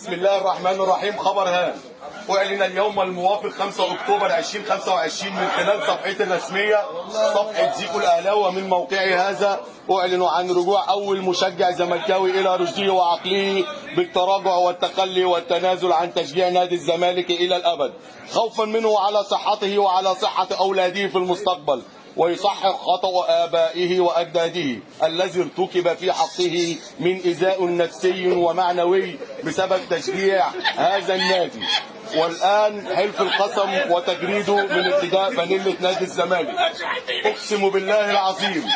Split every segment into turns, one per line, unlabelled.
بسم الله الرحمن الرحيم. خبر هام. أعلن اليوم الموافق 5 أكتوبر 2025 من خلال صفحته الرسمية صفحة زيكو الأهلاوي ومن موقعي هذا أعلن عن رجوع أول مشجع زملكاوي إلى رشده وعقله بالتراجع والتخلي والتنازل عن تشجيع نادي الزمالك إلى الأبد، خوفا منه على صحته وعلى صحة أولاده في المستقبل، ويصحح خطأ آبائه وأجداده الذي ارتكب في حقه من إيذاء نفسي ومعنوي بسبب تشجيع هذا النادي. والآن حلف القسم وتجريده من ارتداء فانيلة نادي الزمالك. أقسم بالله العظيم.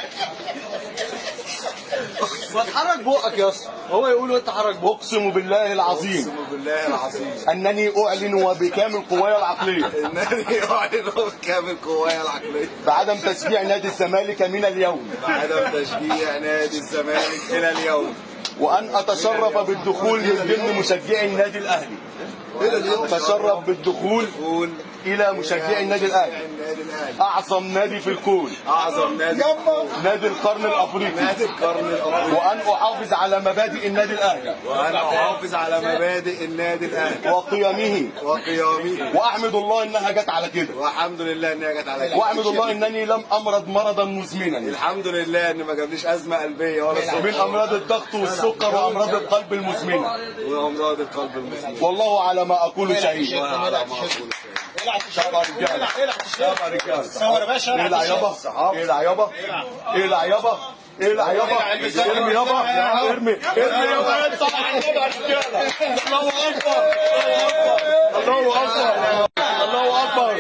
ما تحرك بقك يا اسطى، هو يقول وانت حرك بقك.
أقسم بالله العظيم.
اقسم بالله العظيم
أنني أعلن وبكامل قواي العقلية
انني اعلن بكامل قواي العقليه
بعدم تشجيع نادي الزمالك من اليوم،
بعدم تشجيع نادي الزمالك الى اليوم،
وأن أتشرف بالدخول من ضمن مشجعي النادي الأهلي. أتشرف بالدخول إلى مشجعي النادي الأهلي، أعظم نادي في الكون،
اعظم نادي،
نادي القرن الأفريقي،
نادي القرن الافريقي،
وأن أحافظ على مبادئ النادي الأهلي
وانا احافظ على مبادئ النادي الاهلي
وقيمه،
وقيامه،
وأحمد الله إنها جت على كده،
والحمد لله انها جت على كده،
وأحمد الله إنني لم أمرض مرضا مزمنا
الحمد لله ان ما جابليش ازمه قلبيه ولا
من
سكر
أمراض الضغط والسكر وأمراض القلب المزمنة،
وامراض القلب المسلم.
والله على ما أقول شهيد.
وعلى ما اقول
شابة رجالة، شابة رجالة. العب يابا، العب يابا، العب يابا، العب يابا، ارمي يابا، ارمي يابا. الله أكبر، الله أكبر، الله أكبر،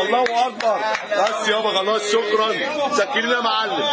الله أكبر. بس يابا خلاص، شكرا، سكرين يا معلم.